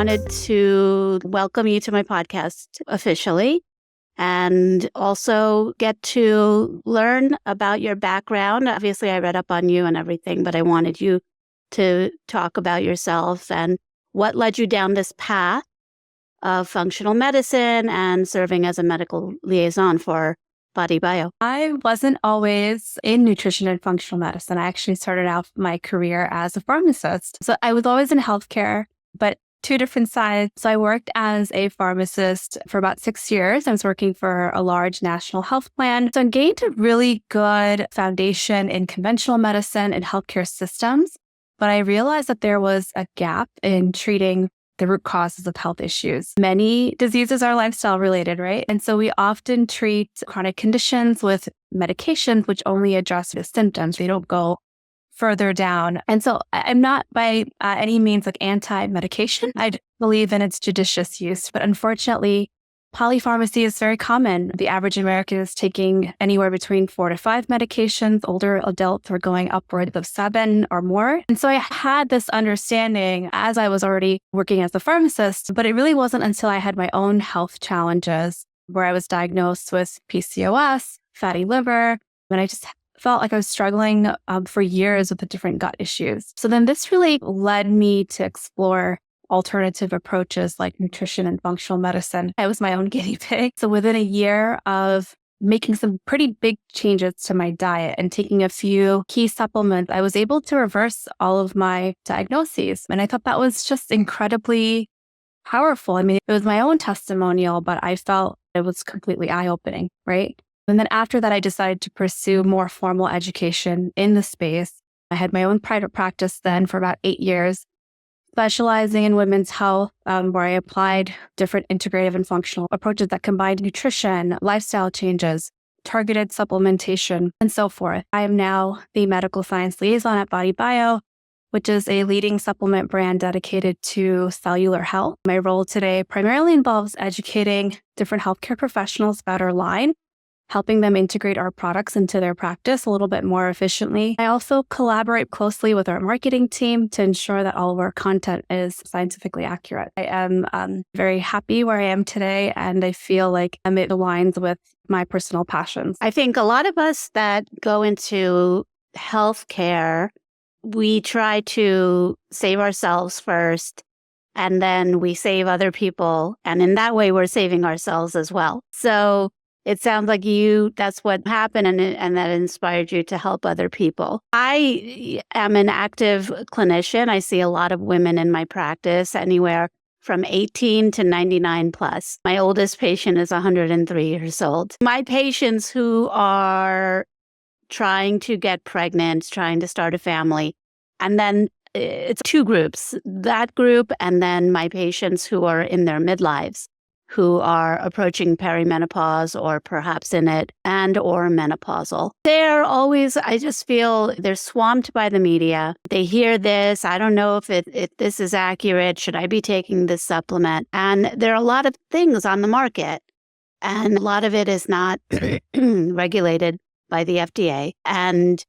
wanted to welcome you to my podcast officially and also get to learn about your background. Obviously, I read up on you and everything, but I wanted you to talk about yourself and what led you down this path of functional medicine and serving as a medical liaison for BodyBio. I wasn't always in nutrition and functional medicine. I actually started out my career as a pharmacist. So I was always in healthcare, but two different sides. So I worked as a pharmacist for about 6 years. I was working for a large national health plan. So I gained a really good foundation in conventional medicine and healthcare systems. But I realized that there was a gap in treating the root causes of health issues. Many diseases are lifestyle related, right? And so we often treat chronic conditions with medications which only address the symptoms. They don't go further down. And so I'm not by any means like anti-medication. I believe in its judicious use, but unfortunately, polypharmacy is very common. The average American is taking anywhere between 4 to 5 medications. Older adults are going upwards of 7 or more. And so I had this understanding as I was already working as a pharmacist, but it really wasn't until I had my own health challenges where I was diagnosed with PCOS, fatty liver, and I just felt like I was struggling for years with the different gut issues. So then this really led me to explore alternative approaches like nutrition and functional medicine. I was my own guinea pig. So within a year of making some pretty big changes to my diet and taking a few key supplements, I was able to reverse all of my diagnoses. And I thought that was just incredibly powerful. I mean, it was my own testimonial, but I felt it was completely eye-opening, right? And then after that, I decided to pursue more formal education in the space. I had my own private practice then for about 8 years, specializing in women's health, where I applied different integrative and functional approaches that combined nutrition, lifestyle changes, targeted supplementation, and so forth. I am now the Medical Science Liaison at BodyBio, which is a leading supplement brand dedicated to cellular health. My role today primarily involves educating different healthcare professionals about our line, helping them integrate our products into their practice a little bit more efficiently. I also collaborate closely with our marketing team to ensure that all of our content is scientifically accurate. I am very happy where I am today, and I feel like it aligns with my personal passions. I think a lot of us that go into healthcare, we try to save ourselves first, and then we save other people. And in that way, we're saving ourselves as well. So it sounds like that's what happened and that inspired you to help other people. I am an active clinician. I see a lot of women in my practice, anywhere from 18 to 99 plus. My oldest patient is 103 years old. My patients who are trying to get pregnant, trying to start a family, and then it's 2 groups, that group and then my patients who are in their midlives, who are approaching perimenopause or perhaps in it and or menopausal. They're always, I just feel they're swamped by the media. They hear this, I don't know if this is accurate, should I be taking this supplement? And there are a lot of things on the market, and a lot of it is not regulated by the FDA. And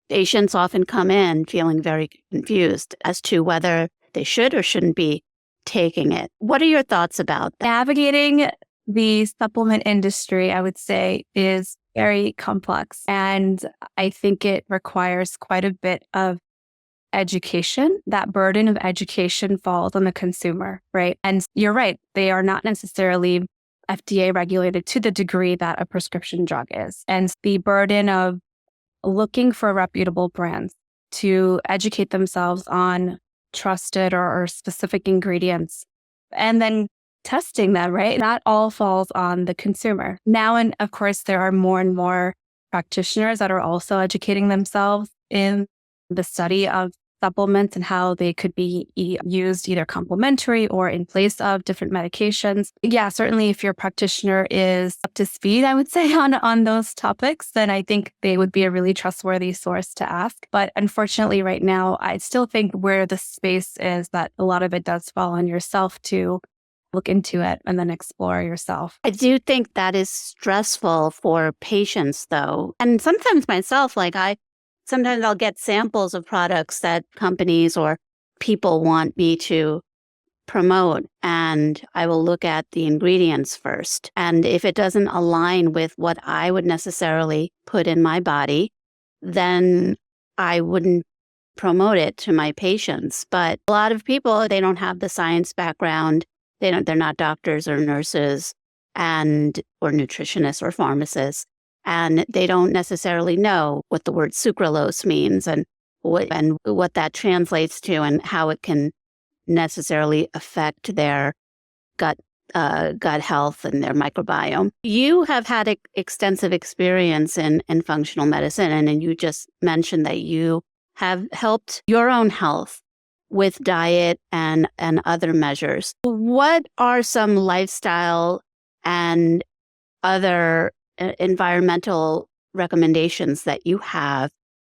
patients often come in feeling very confused as to whether they should or shouldn't be taking it. What are your thoughts about that? Navigating the supplement industry, I would say, is very complex. And I think it requires quite a bit of education. That burden of education falls on the consumer, right? And you're right, they are not necessarily FDA regulated to the degree that a prescription drug is. And the burden of looking for reputable brands to educate themselves on trusted or specific ingredients, and then testing them, right? That all falls on the consumer. Now, and of course, there are more and more practitioners that are also educating themselves in the study of supplements and how they could be used either complementary or in place of different medications. Yeah, certainly if your practitioner is up to speed, I would say, on those topics, then I think they would be a really trustworthy source to ask. But unfortunately, right now, I still think where the space is that a lot of it does fall on yourself to look into it and then explore yourself. I do think that is stressful for patients, though. And sometimes myself, sometimes I'll get samples of products that companies or people want me to promote, and I will look at the ingredients first. And if it doesn't align with what I would necessarily put in my body, then I wouldn't promote it to my patients. But a lot of people, they don't have the science background. They're not doctors or nurses or nutritionists or pharmacists, and they don't necessarily know what the word sucralose means and what that translates to and how it can necessarily affect their gut health and their microbiome. You have had extensive experience in functional medicine, and you just mentioned that you have helped your own health with diet and other measures. What are some lifestyle and other environmental recommendations that you have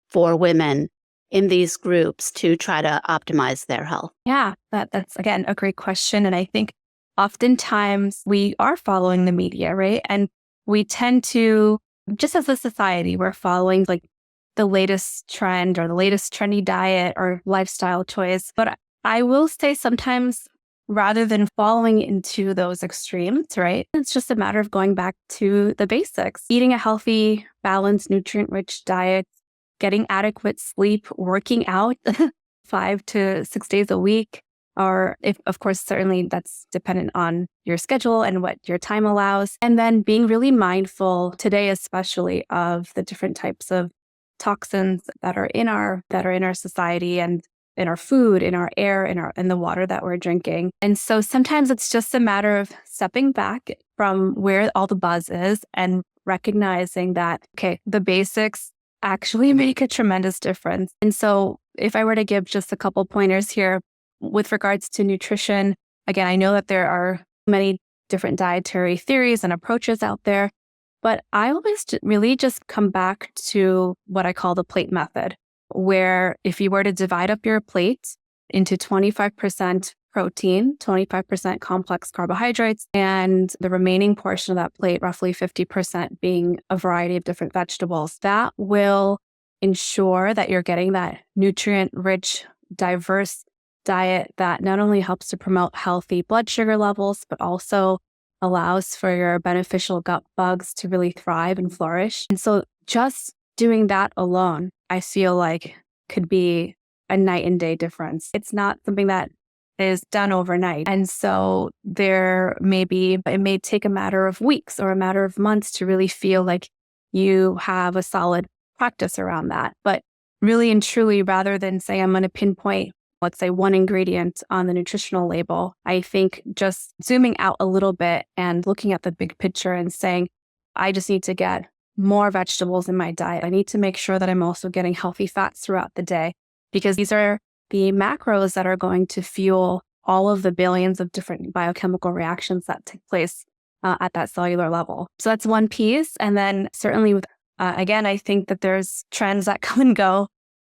for women in these groups to try to optimize their health? Yeah, that's, again, a great question. And I think oftentimes we are following the media, right? And we tend to, just as a society, we're following like the latest trend or the latest trendy diet or lifestyle choice. But I will say sometimes rather than falling into those extremes, right? It's just a matter of going back to the basics, eating a healthy, balanced, nutrient-rich diet, getting adequate sleep, working out 5 to 6 days a week, or if, of course, certainly that's dependent on your schedule and what your time allows. And then being really mindful today, especially of the different types of toxins that are in our society and in our food, in our air, in the water that we're drinking. And so sometimes it's just a matter of stepping back from where all the buzz is and recognizing that, okay, the basics actually make a tremendous difference. And so if I were to give just a couple pointers here with regards to nutrition, again, I know that there are many different dietary theories and approaches out there, but I always really just come back to what I call the plate method, where if you were to divide up your plate into 25% protein, 25% complex carbohydrates, and the remaining portion of that plate, roughly 50% being a variety of different vegetables, that will ensure that you're getting that nutrient-rich, diverse diet that not only helps to promote healthy blood sugar levels, but also allows for your beneficial gut bugs to really thrive and flourish. And so just doing that alone, I feel like could be a night and day difference. It's not something that is done overnight. And so it may take a matter of weeks or a matter of months to really feel like you have a solid practice around that. But really and truly, rather than say I'm going to pinpoint, let's say, one ingredient on the nutritional label, I think just zooming out a little bit and looking at the big picture and saying, I just need to get more vegetables in my diet. I need to make sure that I'm also getting healthy fats throughout the day, because these are the macros that are going to fuel all of the billions of different biochemical reactions that take place at that cellular level. So that's one piece. And then certainly with, again, I think that there's trends that come and go,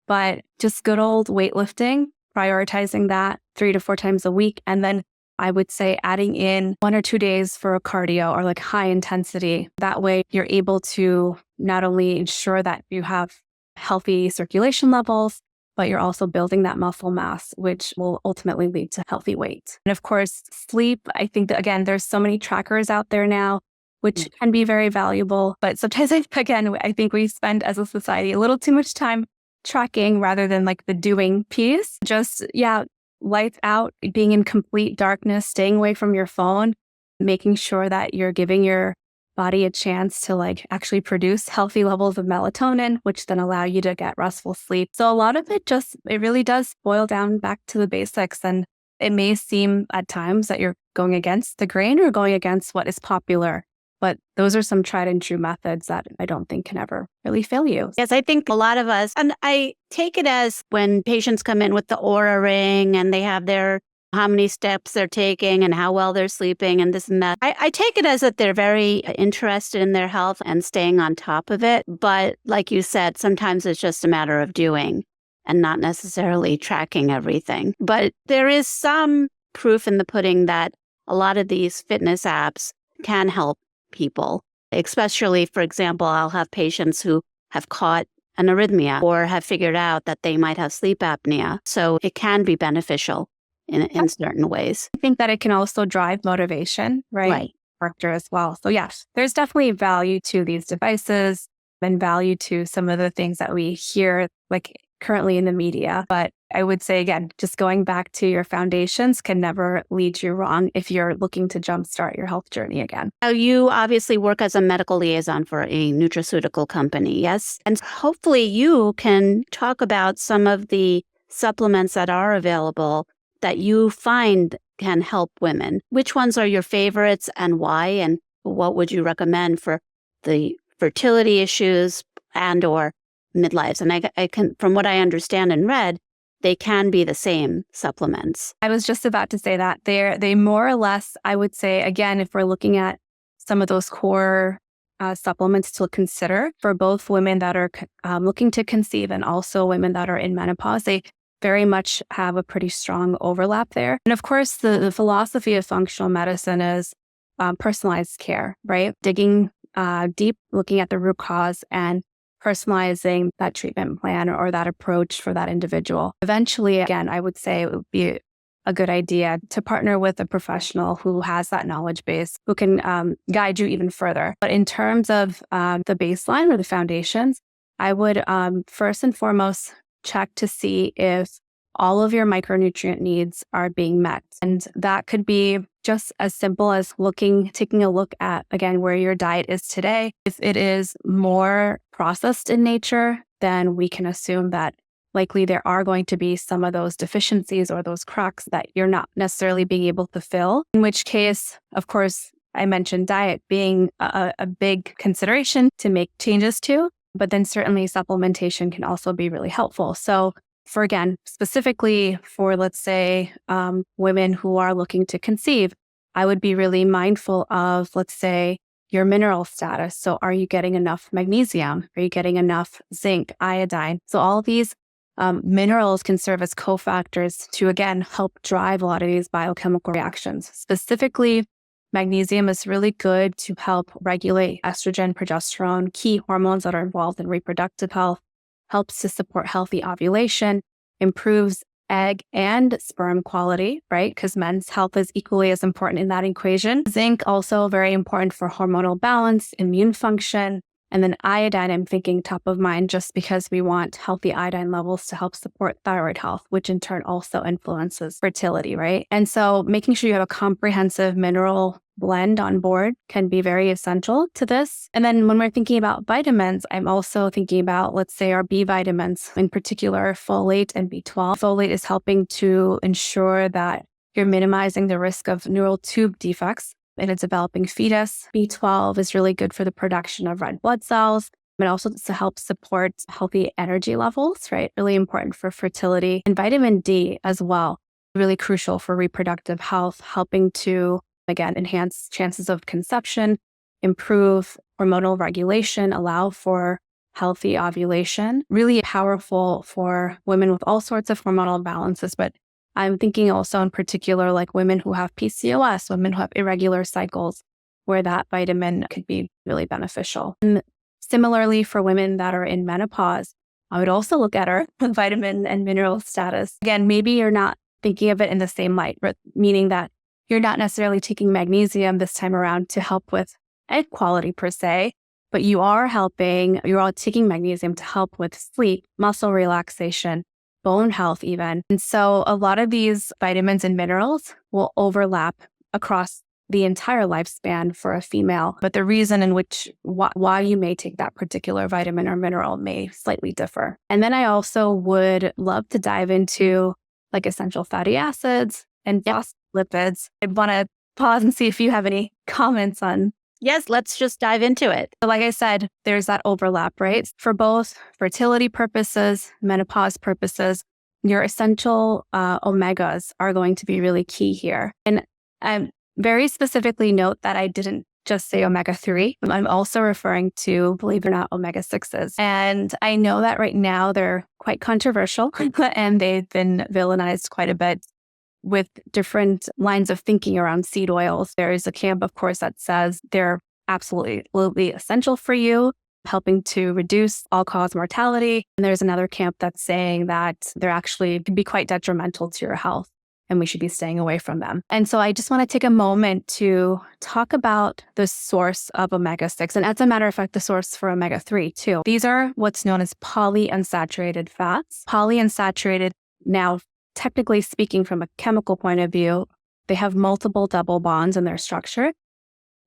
but just good old weightlifting, prioritizing that 3 to 4 times a week. And then I would say adding in 1 or 2 days for a cardio or like high intensity. That way you're able to not only ensure that you have healthy circulation levels, but you're also building that muscle mass, which will ultimately lead to healthy weight. And of course, sleep, I think that, again, there's so many trackers out there now, which can be very valuable. But sometimes, I think we spend as a society a little too much time tracking rather than like the doing piece. Just, lights out, being in complete darkness, staying away from your phone, making sure that you're giving your body a chance to like actually produce healthy levels of melatonin, which then allow you to get restful sleep. So a lot of it really does boil down back to the basics. And it may seem at times that you're going against the grain or going against what is popular, but those are some tried and true methods that I don't think can ever really fail you. Yes, I think a lot of us, and I take it as when patients come in with the Oura ring and they have how many steps they're taking and how well they're sleeping and this and that. I take it as that they're very interested in their health and staying on top of it. But like you said, sometimes it's just a matter of doing and not necessarily tracking everything. But there is some proof in the pudding that a lot of these fitness apps can help people, especially, for example, I'll have patients who have caught an arrhythmia or have figured out that they might have sleep apnea. So it can be beneficial in certain ways. I think that it can also drive motivation, right? Right. Character as well. So yes, there's definitely value to these devices and value to some of the things that we hear like currently in the media. But I would say, again, just going back to your foundations can never lead you wrong if you're looking to jumpstart your health journey again. Now, you obviously work as a medical liaison for a nutraceutical company, yes? And hopefully you can talk about some of the supplements that are available that you find can help women. Which ones are your favorites and why? And what would you recommend for the fertility issues and or midlives? And I can, from what I understand and read, they can be the same supplements. I was just about to say that they more or less, I would say, again, if we're looking at some of those core supplements to consider for both women that are looking to conceive and also women that are in menopause, they very much have a pretty strong overlap there. And of course, the philosophy of functional medicine is personalized care, right? Digging deep, looking at the root cause and personalizing that treatment plan or that approach for that individual. Eventually, again, I would say it would be a good idea to partner with a professional who has that knowledge base, who can guide you even further. But in terms of the baseline or the foundations, I would first and foremost check to see if all of your micronutrient needs are being met. And that could be just as simple as taking a look at, again, where your diet is today. If it is more processed in nature, then we can assume that likely there are going to be some of those deficiencies or those cracks that you're not necessarily being able to fill. In which case, of course, I mentioned diet being a big consideration to make changes to, but then certainly supplementation can also be really helpful. So for, again, specifically for, let's say, women who are looking to conceive, I would be really mindful of, let's say, your mineral status. So are you getting enough magnesium? Are you getting enough zinc, iodine? So all these minerals can serve as cofactors to, again, help drive a lot of these biochemical reactions. Specifically, magnesium is really good to help regulate estrogen, progesterone, key hormones that are involved in reproductive health, helps to support healthy ovulation, improves egg and sperm quality, right? Because men's health is equally as important in that equation. Zinc also very important for hormonal balance, immune function. And then iodine, I'm thinking top of mind just because we want healthy iodine levels to help support thyroid health, which in turn also influences fertility, right? And so making sure you have a comprehensive mineral blend on board can be very essential to this. And then when we're thinking about vitamins, I'm also thinking about, let's say, our B vitamins, in particular, folate and B12. Folate is helping to ensure that you're minimizing the risk of neural tube defects in a developing fetus. B12 is really good for the production of red blood cells, but also to help support healthy energy levels, right? Really important for fertility. And vitamin D as well, really crucial for reproductive health, helping to, again, enhance chances of conception, improve hormonal regulation, allow for healthy ovulation. Really powerful for women with all sorts of hormonal imbalances, but I'm thinking also in particular like women who have PCOS, women who have irregular cycles, where that vitamin could be really beneficial. And similarly, for women that are in menopause, I would also look at our vitamin and mineral status. Again, maybe you're not thinking of it in the same light, meaning that you're not necessarily taking magnesium this time around to help with egg quality per se, but you're all taking magnesium to help with sleep, muscle relaxation, bone health even. And so a lot of these vitamins and minerals will overlap across the entire lifespan for a female, but the reason in which why you may take that particular vitamin or mineral may slightly differ. And then I also would love to dive into like essential fatty acids and phospholipids. I want to pause and see if you have any comments on. Yes, let's just dive into it. So like I said, there's that overlap, right? For both fertility purposes, menopause purposes, your essential omegas are going to be really key here. And I very specifically note that I didn't just say omega-3. I'm also referring to, believe it or not, omega-6s. And I know that right now they're quite controversial and they've been villainized quite a bit with different lines of thinking around seed oils. There is a camp, of course, that says they're absolutely essential for you, helping to reduce all-cause mortality. And there's another camp that's saying that they're actually can be quite detrimental to your health. and we should be staying away from them. And so I just want to take a moment to talk about the source of omega-6. And as a matter of fact, the source for omega-3 too. These are what's known as polyunsaturated fats. Polyunsaturated, now technically speaking from a chemical point of view, they have multiple double bonds in their structure,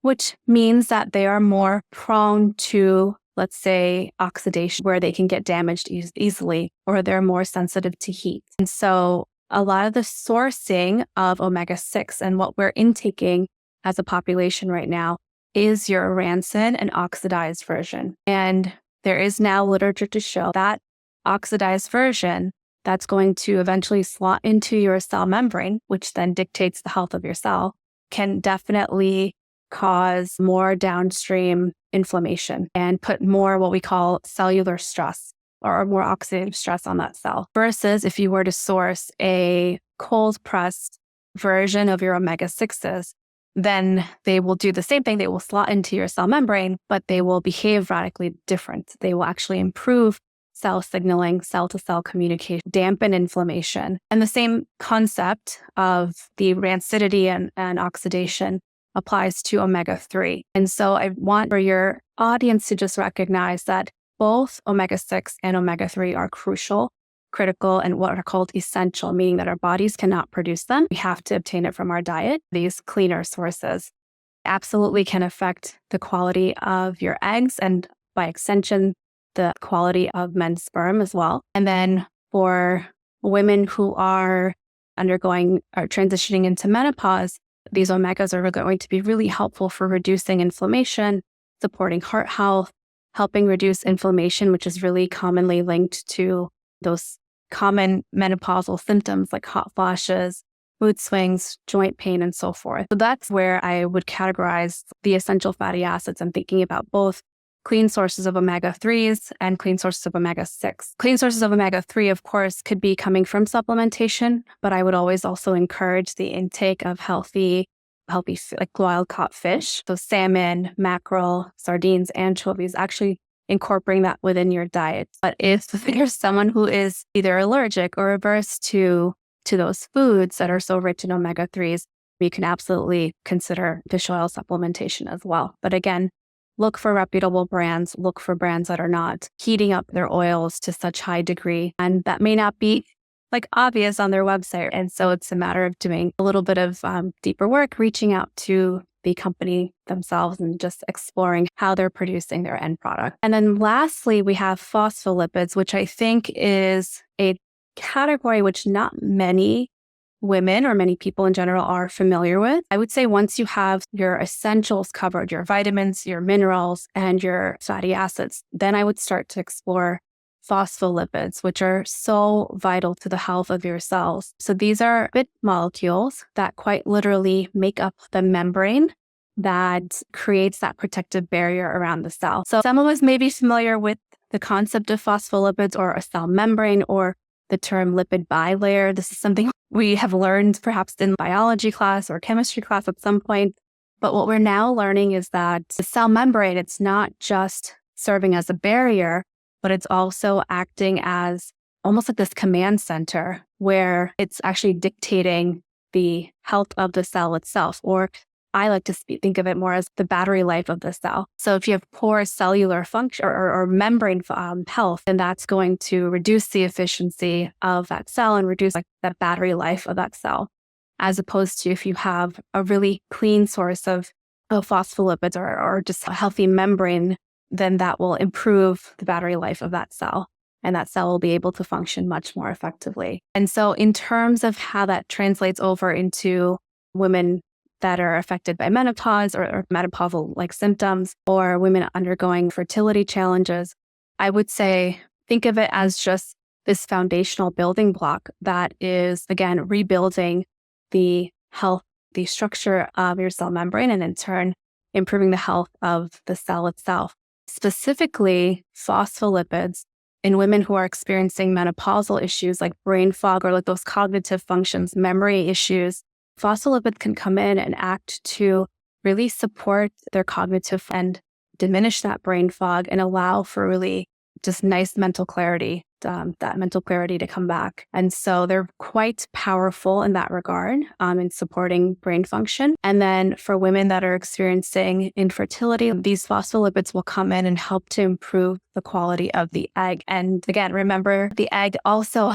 which means that they are more prone to, let's say, oxidation, where they can get damaged easily, or they're more sensitive to heat. And so a lot of the sourcing of omega-6 and what we're intaking as a population right now is your rancid and oxidized version. And there is now literature to show that oxidized version that's going to eventually slot into your cell membrane, which then dictates the health of your cell, can definitely cause more downstream inflammation and put more what we call cellular stress or more oxidative stress on that cell. Versus if you were to source a cold pressed version of your omega-6s, then they will do the same thing. They will slot into your cell membrane, but they will behave radically different. They will actually improve cell signaling, cell-to-cell communication, dampen inflammation. And the same concept of the rancidity and oxidation applies to omega-3. And so I want for your audience to just recognize that both omega-6 and omega-3 are crucial, critical, and what are called essential, meaning that our bodies cannot produce them. We have to obtain it from our diet. These cleaner sources absolutely can affect the quality of your eggs and by extension, the quality of men's sperm as well. And then for women who are undergoing or transitioning into menopause, these omegas are going to be really helpful for reducing inflammation, supporting heart health, helping reduce inflammation, which is really commonly linked to those common menopausal symptoms like hot flashes, mood swings, joint pain, and so forth. So that's where I would categorize the essential fatty acids. I'm thinking about both clean sources of omega-3s and clean sources of omega-6. Clean sources of omega-3, of course, could be coming from supplementation, but I would always also encourage the intake of healthy like wild-caught fish. So salmon, mackerel, sardines, anchovies, actually incorporating that within your diet. But if there's someone who is either allergic or averse to those foods that are so rich in omega-3s, you can absolutely consider fish oil supplementation as well. But again, look for reputable brands, look for brands that are not heating up their oils to such high degree. And that may not be like obvious on their website. And so it's a matter of doing a little bit of deeper work, reaching out to the company themselves and just exploring how they're producing their end product. And then lastly, we have phospholipids, which I think is a category which not many women or many people in general are familiar with. I would say once you have your essentials covered, your vitamins, your minerals, and your fatty acids, then I would start to explore phospholipids, which are so vital to the health of your cells. So these are lipid molecules that quite literally make up the membrane that creates that protective barrier around the cell. So some of us may be familiar with the concept of phospholipids or a cell membrane or the term lipid bilayer. This is something we have learned perhaps in biology class or chemistry class at some point. But what we're now learning is that the cell membrane, it's not just serving as a barrier, but it's also acting as almost like this command center where it's actually dictating the health of the cell itself, or I like to think of it more as the battery life of the cell. So if you have poor cellular function or membrane health, then that's going to reduce the efficiency of that cell and reduce that battery life of that cell. As opposed to if you have a really clean source of phospholipids or just a healthy membrane, then that will improve the battery life of that cell. And that cell will be able to function much more effectively. And so in terms of how that translates over into women that are affected by menopause or menopausal-like symptoms, or women undergoing fertility challenges, I would say think of it as just this foundational building block that is, again, rebuilding the health, the structure of your cell membrane, and in turn, improving the health of the cell itself. Specifically, phospholipids in women who are experiencing menopausal issues like brain fog or like those cognitive functions, memory issues, phospholipids can come in and act to really support their cognitive and diminish that brain fog and allow for really just nice mental clarity that mental clarity to come back. And so they're quite powerful in that regard, in supporting brain function. And then for women that are experiencing infertility, these phospholipids will come in and help to improve the quality of the egg. And again, remember, the egg also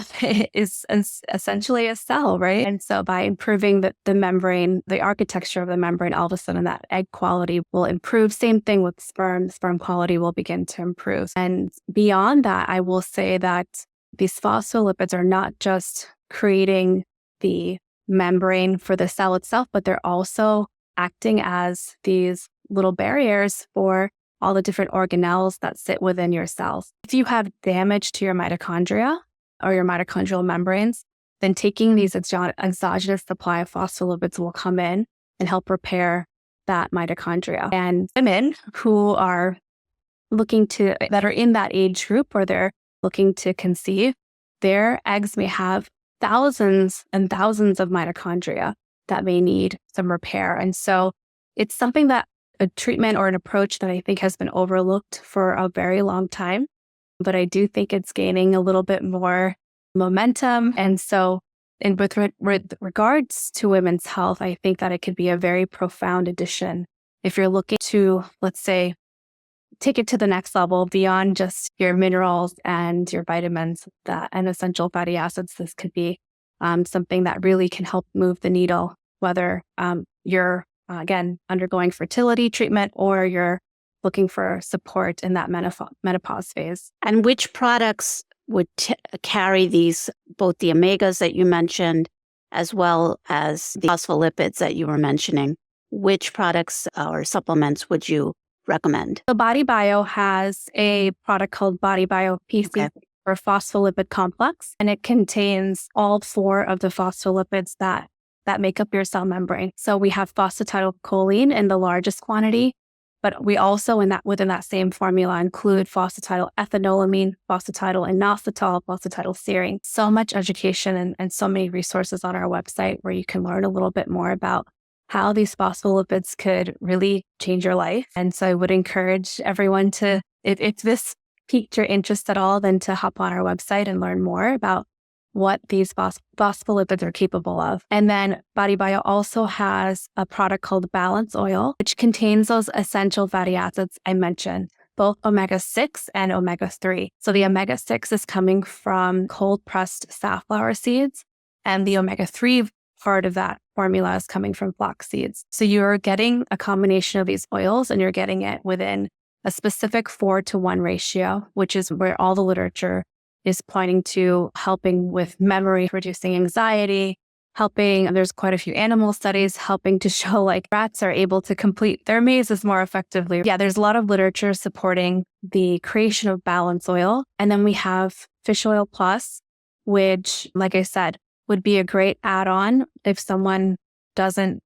is essentially a cell, right? And so by improving the membrane, the architecture of the membrane, all of a sudden that egg quality will improve. Same thing with sperm. Sperm quality will begin to improve. And beyond that, I will say that these phospholipids are not just creating the membrane for the cell itself, but they're also acting as these little barriers for all the different organelles that sit within your cells. If you have damage to your mitochondria or your mitochondrial membranes, then taking these exogenous supply of phospholipids will come in and help repair that mitochondria. And women who are that are in that age group or they're looking to conceive, their eggs may have thousands and thousands of mitochondria that may need some repair. And so it's something that a treatment or an approach that I think has been overlooked for a very long time, but I do think it's gaining a little bit more momentum. And so with regards to women's health, I think that it could be a very profound addition if you're looking to, let's say, take it to the next level beyond just your minerals and your vitamins and essential fatty acids. This could be something that really can help move the needle, whether you're again, undergoing fertility treatment, or you're looking for support in that menopause phase. And which products would carry these, both the omegas that you mentioned, as well as the phospholipids that you were mentioning? Which products or supplements would you recommend? So BodyBio has a product called BodyBio PC or phospholipid complex, and it contains all 4 of the phospholipids that make up your cell membrane. So we have phosphatidylcholine in the largest quantity, but we also within that same formula include phosphatidylethanolamin, phosphatidylinositol, phosphatidylserine. So much education and so many resources on our website where you can learn a little bit more about how these phospholipids could really change your life. And so I would encourage everyone to, if this piqued your interest at all, then to hop on our website and learn more about what these phospholipids are capable of. And then BodyBio also has a product called Balance Oil, which contains those essential fatty acids I mentioned, both omega-6 and omega-3. So the omega-6 is coming from cold-pressed safflower seeds, and the omega-3 part of that formula is coming from flax seeds. So you're getting a combination of these oils, and you're getting it within a specific 4-to-1 ratio, which is where all the literature is pointing to helping with memory, reducing anxiety, there's quite a few animal studies helping to show like rats are able to complete their mazes more effectively. Yeah, there's a lot of literature supporting the creation of Balance Oil. And then we have Fish Oil Plus, which, like I said, would be a great add-on if someone doesn't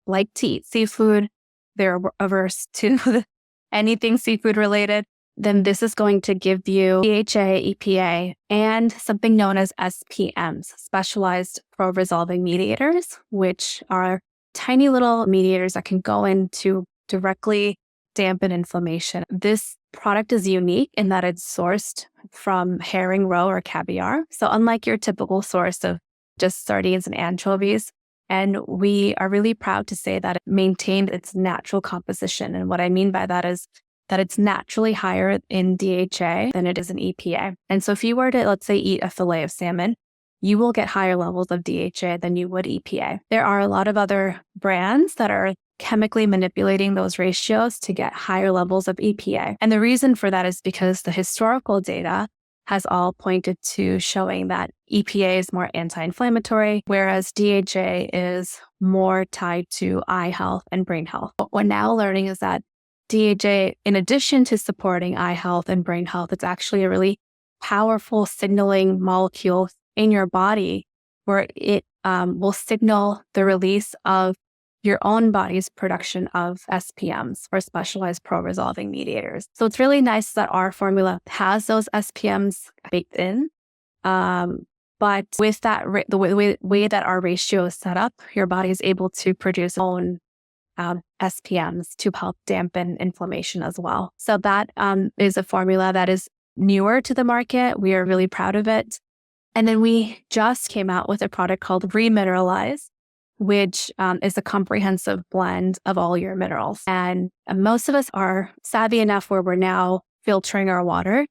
like to eat seafood, they're averse to anything seafood related. Then this is going to give you DHA, EPA, and something known as SPMs, specialized pro-resolving mediators, which are tiny little mediators that can go in to directly dampen inflammation. This product is unique in that it's sourced from herring roe or caviar. So unlike your typical source of just sardines and anchovies, and we are really proud to say that it maintained its natural composition. And what I mean by that is that it's naturally higher in DHA than it is in EPA. And so if you were to, let's say, eat a fillet of salmon, you will get higher levels of DHA than you would EPA. There are a lot of other brands that are chemically manipulating those ratios to get higher levels of EPA. And the reason for that is because the historical data has all pointed to showing that EPA is more anti-inflammatory, whereas DHA is more tied to eye health and brain health. What we're now learning is that DHA, in addition to supporting eye health and brain health, it's actually a really powerful signaling molecule in your body where it will signal the release of your own body's production of SPMs, or specialized pro-resolving mediators. So it's really nice that our formula has those SPMs baked in. But with that, the way that our ratio is set up, your body is able to produce its own SPMs to help dampen inflammation as well. So that is a formula that is newer to the market. We are really proud of it. And then we just came out with a product called Remineralize, which is a comprehensive blend of all your minerals. And most of us are savvy enough where we're now filtering our water.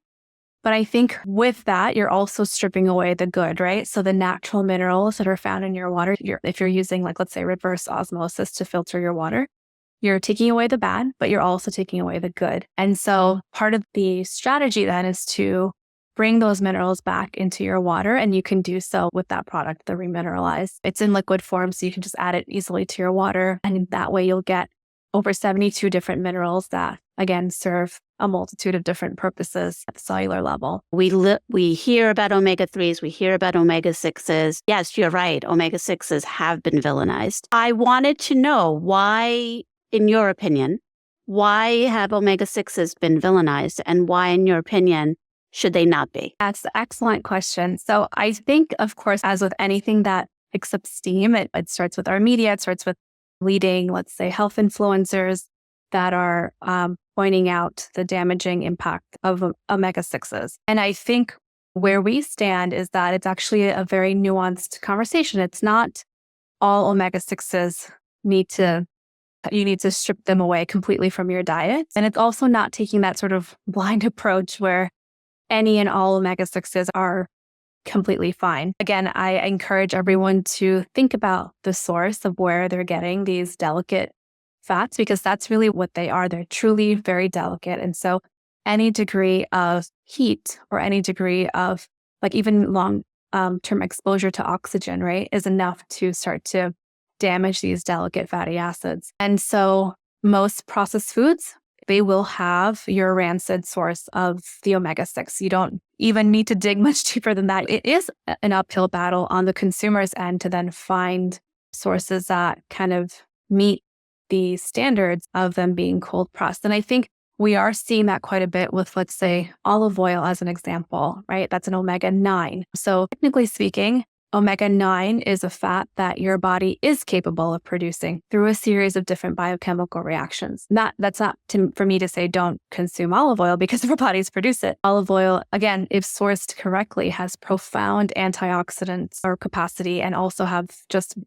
But I think with that, you're also stripping away the good, right? So the natural minerals that are found in your water, if you're using, like, let's say, reverse osmosis to filter your water, you're taking away the bad, but you're also taking away the good. And so part of the strategy then is to bring those minerals back into your water. And you can do so with that product, the Remineralize. It's in liquid form, so you can just add it easily to your water. And that way you'll get over 72 different minerals that, again, serve a multitude of different purposes at the cellular level. We hear about omega-3s, we hear about omega-6s. Yes, you're right. Omega-6s have been villainized. I wanted to know why, in your opinion, why have omega-6s been villainized, and why, in your opinion, should they not be? That's an excellent question. So I think, of course, as with anything that picks up steam, it starts with our media, it starts with leading, let's say, health influencers that are pointing out the damaging impact of omega-6s. And I think where we stand is that it's actually a very nuanced conversation. It's not all omega-6s you need to strip them away completely from your diet. And it's also not taking that sort of blind approach where any and all omega-6s are completely fine. Again, I encourage everyone to think about the source of where they're getting these delicate fats, because that's really what they are. They're truly very delicate. And so any degree of heat or any degree of, like, even long-term exposure to oxygen, right, is enough to start to damage these delicate fatty acids. And so most processed foods, they will have your rancid source of the omega-6. You don't even need to dig much deeper than that. It is an uphill battle on the consumer's end to then find sources that kind of meet the standards of them being cold pressed. And I think we are seeing that quite a bit with, let's say, olive oil as an example, right? That's an omega-9. So technically speaking, omega-9 is a fat that your body is capable of producing through a series of different biochemical reactions. That's not for me to say don't consume olive oil, because our bodies produce it. Olive oil, again, if sourced correctly, has profound antioxidants or capacity, and also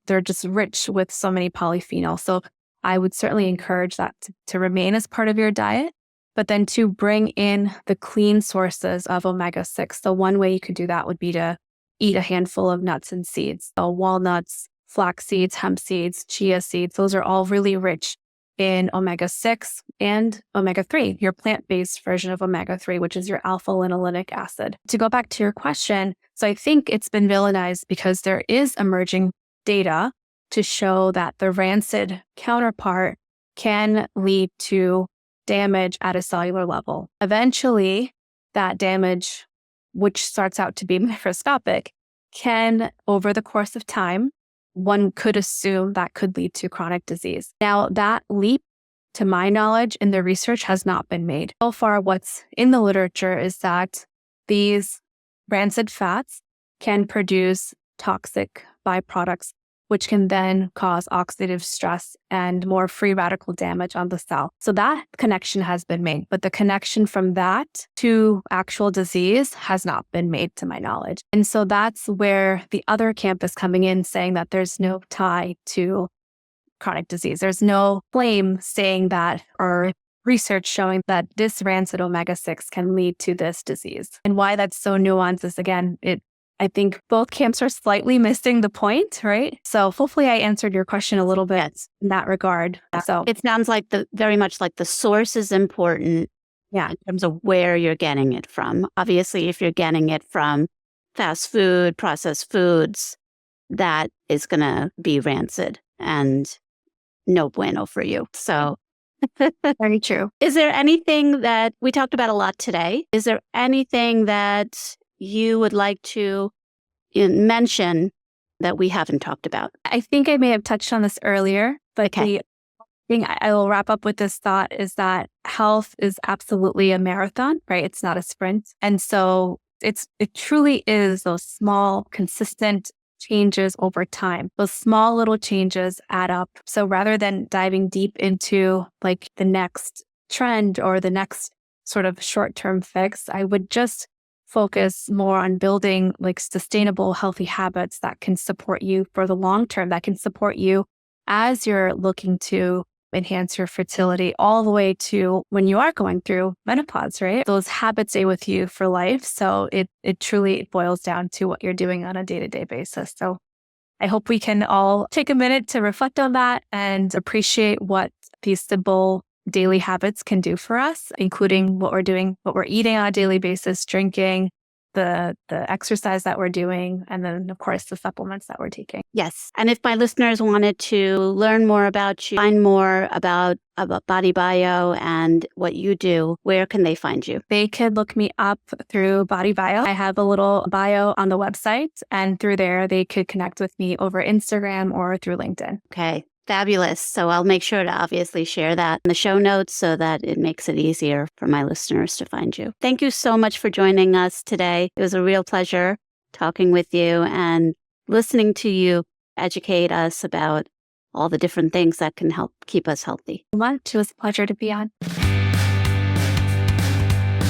they're just rich with so many polyphenols. So I would certainly encourage that to remain as part of your diet, but then to bring in the clean sources of omega-6. So one way you could do that would be to eat a handful of nuts and seeds. So walnuts, flax seeds, hemp seeds, chia seeds, those are all really rich in omega-6 and omega-3, your plant-based version of omega-3, which is your alpha-linolenic acid. To go back to your question, so I think it's been villainized because there is emerging data to show that the rancid counterpart can lead to damage at a cellular level. Eventually, that damage, which starts out to be microscopic, can, over the course of time, one could assume that could lead to chronic disease. Now, that leap, to my knowledge, in the research has not been made. So far, what's in the literature is that these rancid fats can produce toxic byproducts, which can then cause oxidative stress and more free radical damage on the cell. So that connection has been made, but the connection from that to actual disease has not been made, to my knowledge. And so that's where the other camp is coming in, saying that there's no tie to chronic disease. There's no claim saying that, or research showing that this rancid omega-6 can lead to this disease. And why that's so nuanced is, again, I think both camps are slightly missing the point, right? So hopefully I answered your question a little bit in that regard. So it sounds like very much like the source is important, in terms of where you're getting it from. Obviously, if you're getting it from fast food, processed foods, that is going to be rancid and no bueno for you. So very true. Is there anything that we talked about a lot today? Is there anything that you would like to mention that we haven't talked about? I think I may have touched on this earlier, but okay. The thing I will wrap up with this thought is that health is absolutely a marathon, right? It's not a sprint. And so it truly is those small, consistent changes over time. Those small little changes add up. So rather than diving deep into like the next trend or the next sort of short-term fix. I would just focus more on building like sustainable, healthy habits that can support you for the long term, that can support you as you're looking to enhance your fertility all the way to when you are going through menopause, right? Those habits stay with you for life. So it truly boils down to what you're doing on a day-to-day basis. So I hope we can all take a minute to reflect on that and appreciate what these simple daily habits can do for us, including what we're doing, what we're eating on a daily basis, drinking, the exercise that we're doing, and then, of course, the supplements that we're taking. Yes. And if my listeners wanted to learn more about you, find more about BodyBio and what you do, where can they find you? They could look me up through BodyBio. I have a little bio on the website, and through there, they could connect with me over Instagram or through LinkedIn. Okay. Fabulous. So I'll make sure to obviously share that in the show notes so that it makes it easier for my listeners to find you. Thank you so much for joining us today. It was a real pleasure talking with you and listening to you educate us about all the different things that can help keep us healthy. It was a pleasure to be on.